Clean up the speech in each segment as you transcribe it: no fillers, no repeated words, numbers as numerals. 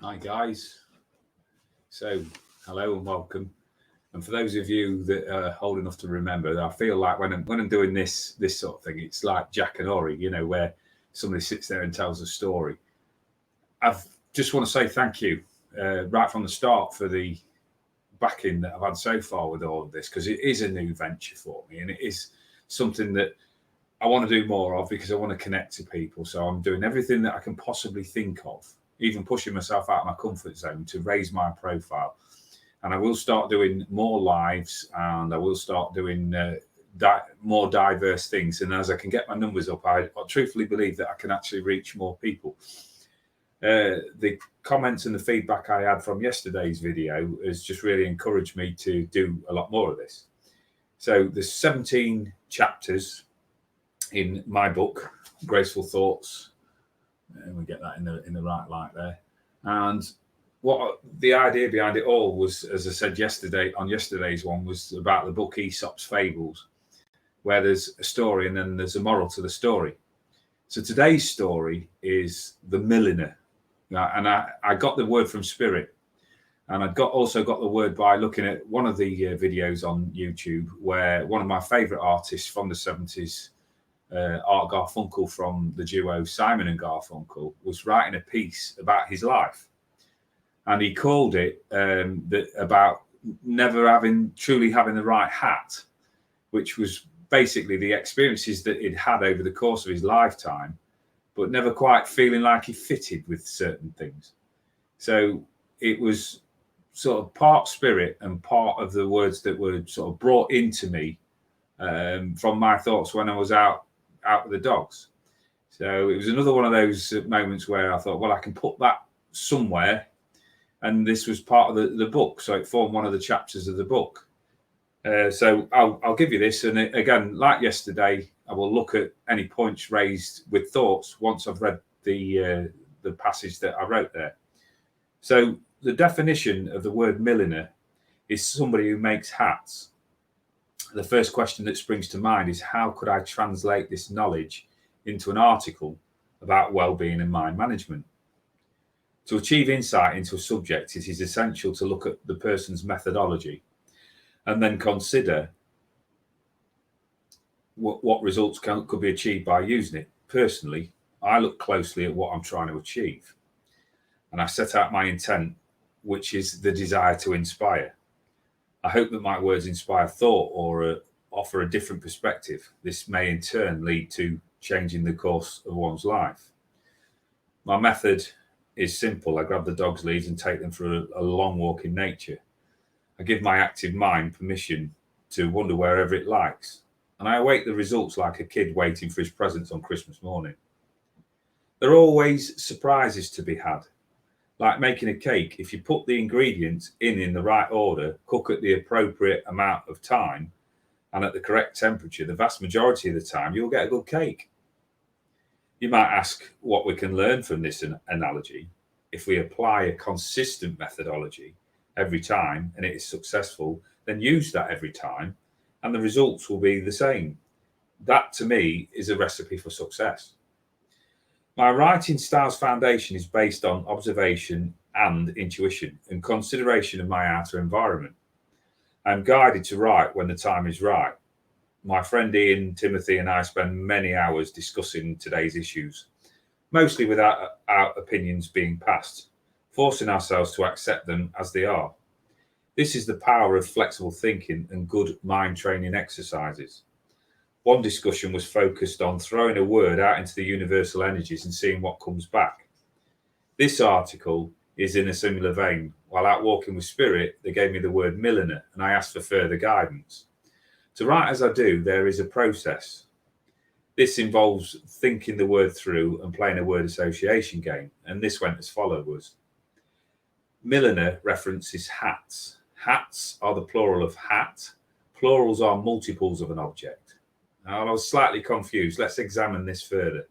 Hi guys. So hello and welcome. And for those of you that are old enough to remember, I feel like when I'm doing this sort of thing, it's like Jack and Ori, where somebody sits there and tells a story. I've just want to say thank you right from the start for the backing that I've had so far with all of this, because it is a new venture for me and it is something that I want to do more of because I want to connect to people. So I'm doing everything that I can possibly think of, even pushing myself out of my comfort zone to raise my profile. And I will start doing more lives, and I will start doing more diverse things. And as I can get my numbers up, I truthfully believe that I can actually reach more people. The comments and the feedback I had from yesterday's video has just really encouraged me to do a lot more of this. So there's 17 chapters in my book, Graceful Thoughts, and we get that in the right light there. And what the idea behind it all was, as I said yesterday on yesterday's one, was about the book Aesop's Fables, where there's a story and then there's a moral to the story. So today's story is the Milliner, and I got the word from Spirit, and I also got the word by looking at one of the videos on YouTube where one of my favourite artists from the 70s, Art Garfunkel from the duo Simon and Garfunkel, was writing a piece about his life, and he called it about never truly having the right hat, which was basically the experiences that he'd had over the course of his lifetime, but never quite feeling like he fitted with certain things. So it was sort of part spirit and part of the words that were sort of brought into me from my thoughts when I was out with the dogs. So it was another one of those moments where I thought, well, I can put that somewhere, and this was part of the book, so it formed one of the chapters of the book. So I'll give you this, and again, like yesterday, I will look at any points raised with thoughts once I've read the passage that I wrote there. So the definition of the word milliner is somebody who makes hats. The first question that springs to mind is, how could I translate this knowledge into an article about well-being and mind management? To achieve insight into a subject, it is essential to look at the person's methodology and then consider what results could be achieved by using it. Personally, I look closely at what I'm trying to achieve, and I set out my intent, which is the desire to inspire. I hope that my words inspire thought or offer a different perspective. This may in turn lead to changing the course of one's life. My method is simple. I grab the dog's leads and take them for a long walk in nature. I give my active mind permission to wander wherever it likes, and I await the results like a kid waiting for his presents on Christmas morning. There are always surprises to be had. Like making a cake, if you put the ingredients in the right order, cook at the appropriate amount of time, and at the correct temperature, the vast majority of the time, you'll get a good cake. You might ask what we can learn from this analogy. If we apply a consistent methodology every time and it is successful, then use that every time, and the results will be the same. That, to me, is a recipe for success. My writing style's foundation is based on observation and intuition and consideration of my outer environment. I'm guided to write when the time is right. My friend Ian, Timothy, and I spend many hours discussing today's issues, mostly without our opinions being passed, forcing ourselves to accept them as they are. This is the power of flexible thinking and good mind training exercises. One discussion was focused on throwing a word out into the universal energies and seeing what comes back. This article is in a similar vein. While out walking with Spirit, they gave me the word milliner, and I asked for further guidance. To write as I do, there is a process. This involves thinking the word through and playing a word association game, and this went as follows. Milliner references hats. Hats are the plural of hat. Plurals are multiples of an object. Now, I was slightly confused. Let's examine this further.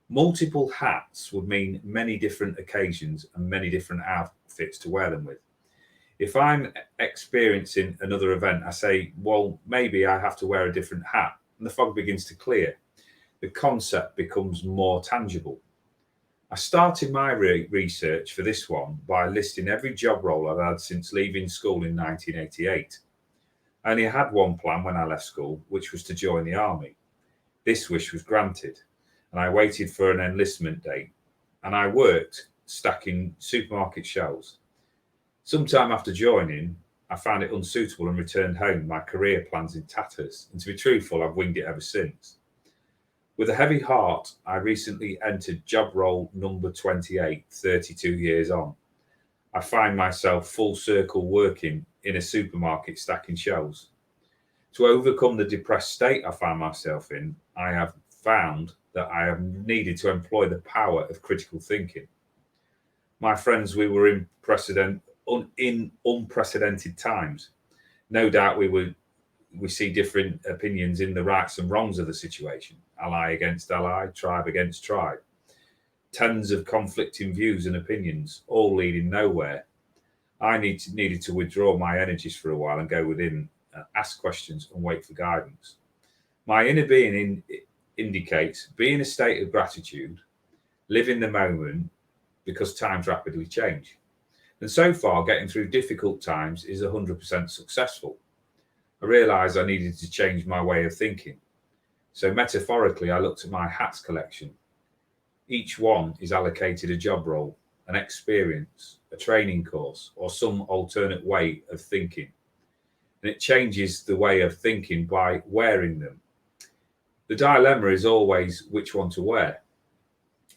Multiple hats would mean many different occasions and many different outfits to wear them with. If I'm experiencing another event, I say, well, maybe I have to wear a different hat, and the fog begins to clear. The concept becomes more tangible. I started my research for this one by listing every job role I'd had since leaving school in 1988. I only had one plan when I left school, which was to join the army. This wish was granted, and I waited for an enlistment date, and I worked stacking supermarket shelves. Sometime after joining, I found it unsuitable and returned home, my career plans in tatters, and to be truthful, I've winged it ever since. With a heavy heart, I recently entered job role number 28, 32 years on. I find myself full circle working in a supermarket stacking shelves. To overcome the depressed state I found myself in, I have found that I have needed to employ the power of critical thinking. My friends, we were in unprecedented times. No doubt we see different opinions in the rights and wrongs of the situation. Ally against ally, tribe against tribe. Tons of conflicting views and opinions, all leading nowhere. I needed to withdraw my energies for a while and go within, ask questions and wait for guidance. My inner being indicates be in a state of gratitude, live in the moment, because times rapidly change. And so far, getting through difficult times is 100% successful. I realised I needed to change my way of thinking. So metaphorically, I looked at my hats collection. Each one is allocated a job role, an experience, a training course, or some alternate way of thinking. And it changes the way of thinking by wearing them. The dilemma is always which one to wear.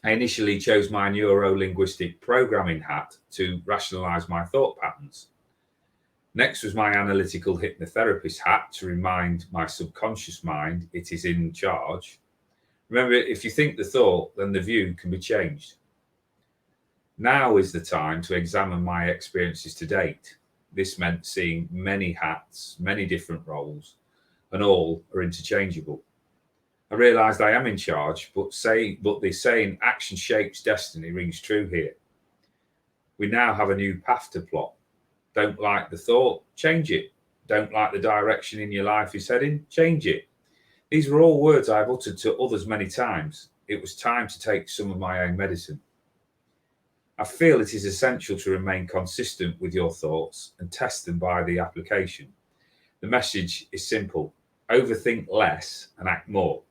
I initially chose my neuro-linguistic programming hat to rationalise my thought patterns. Next was my analytical hypnotherapist hat to remind my subconscious mind it is in charge. Remember, if you think the thought, then the view can be changed. Now is the time to examine my experiences to date. This meant seeing many hats, many different roles, and all are interchangeable. I realised I am in charge, but the saying action shapes destiny rings true here. We now have a new path to plot. Don't like the thought? Change it. Don't like the direction in your life is heading? Change it. These were all words I've uttered to others many times. It was time to take some of my own medicine. I feel it is essential to remain consistent with your thoughts and test them by the application. The message is simple. Overthink less and act more.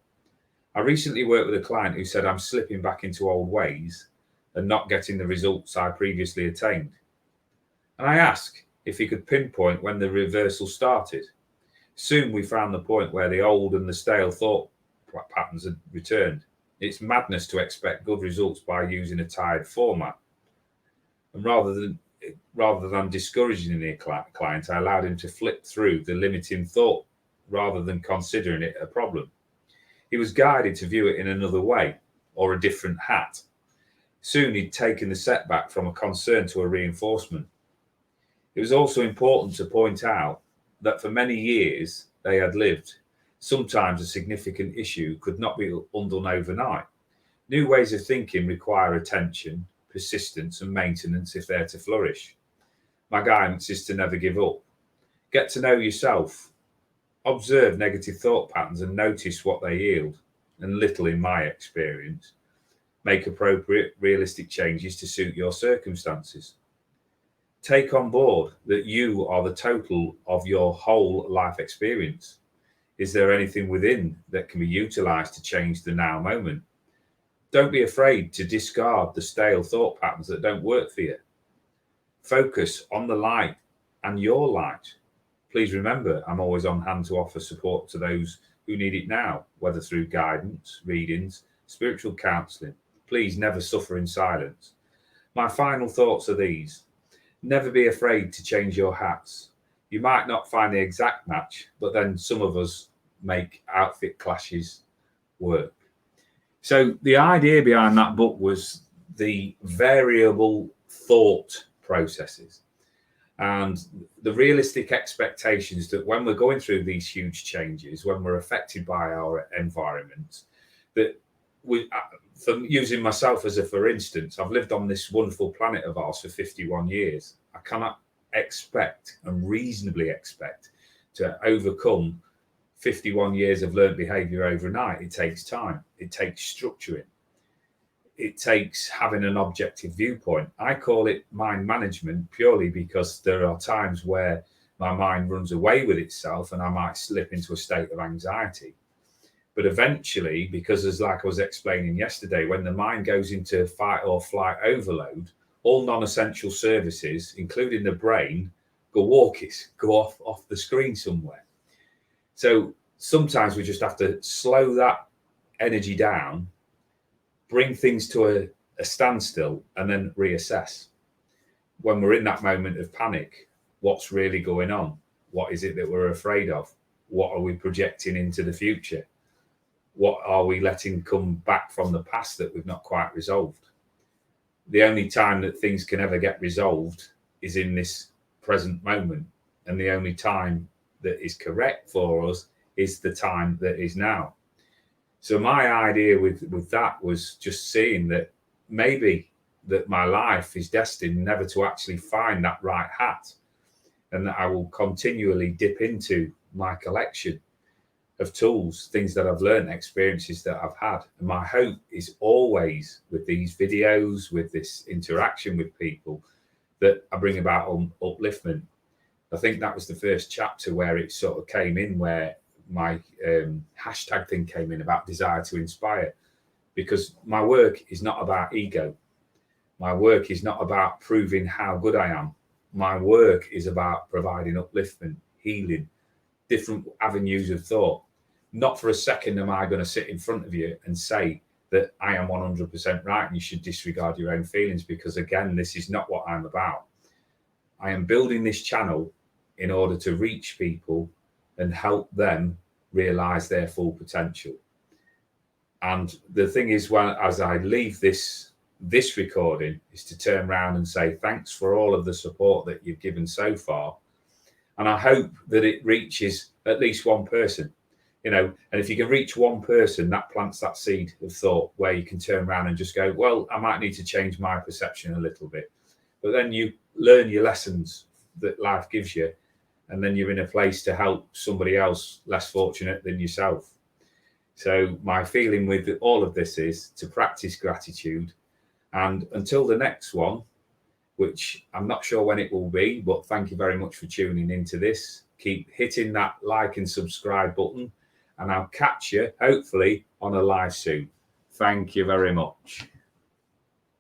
I recently worked with a client who said I'm slipping back into old ways and not getting the results I previously attained. And I asked if he could pinpoint when the reversal started. Soon we found the point where the old and the stale thought patterns had returned. It's madness to expect good results by using a tired format. And rather than discouraging the client, I allowed him to flip through the limiting thought rather than considering it a problem. He was guided to view it in another way or a different hat. Soon he'd taken the setback from a concern to a reinforcement. It was also important to point out that for many years they had lived. Sometimes a significant issue could not be undone overnight. New ways of thinking require attention, persistence, and maintenance if they're to flourish. My guidance is to never give up. Get to know yourself. Observe negative thought patterns and notice what they yield, and little in my experience. Make appropriate, realistic changes to suit your circumstances. Take on board that you are the total of your whole life experience. Is there anything within that can be utilised to change the now moment? Don't be afraid to discard the stale thought patterns that don't work for you. Focus on the light and your light. Please remember, I'm always on hand to offer support to those who need it now, whether through guidance, readings, spiritual counselling. Please never suffer in silence. My final thoughts are these. Never be afraid to change your hats. You might not find the exact match, but then some of us make outfit clashes work. So the idea behind that book was the variable thought processes and the realistic expectations that when we're going through these huge changes, when we're affected by our environment, that for using myself as a for instance, I've lived on this wonderful planet of ours for 51 years. I cannot expect and reasonably expect to overcome 51 years of learned behaviour overnight. It takes time. It takes structuring. it takes having an objective viewpoint. I call it mind management purely because there are times where my mind runs away with itself and I might slip into a state of anxiety. But eventually, because as like I was explaining yesterday, when the mind goes into fight or flight overload, all non-essential services, including the brain, go off the screen somewhere. So sometimes we just have to slow that energy down, bring things to a standstill, and then reassess. When we're in that moment of panic, what's really going on? What is it that we're afraid of? What are we projecting into the future? What are we letting come back from the past that we've not quite resolved? The only time that things can ever get resolved is in this present moment. And the only time that is correct for us is the time that is now. So my idea with that was just seeing that maybe that my life is destined never to actually find that right hat, and that I will continually dip into my collection of tools, things that I've learned, experiences that I've had. And my hope is always with these videos, with this interaction with people, that I bring about upliftment. I think that was the first chapter where it sort of came in, where my hashtag thing came in about desire to inspire, because my work is not about ego. My work is not about proving how good I am. My work is about providing upliftment, healing, different avenues of thought. Not for a second am I going to sit in front of you and say that I am 100% right and you should disregard your own feelings, because again, this is not what I'm about. I am building this channel in order to reach people and help them realize their full potential. And the thing is, when as I leave this recording, is to turn around and say thanks for all of the support that you've given so far. And I hope that it reaches at least one person. And if you can reach one person, that plants that seed of thought where you can turn around and just go, well, I might need to change my perception a little bit. But then you learn your lessons that life gives you, and then you're in a place to help somebody else less fortunate than yourself. So my feeling with all of this is to practice gratitude. And until the next one, which I'm not sure when it will be, but thank you very much for tuning into this. Keep hitting that like and subscribe button, and I'll catch you hopefully on a live soon. Thank you very much.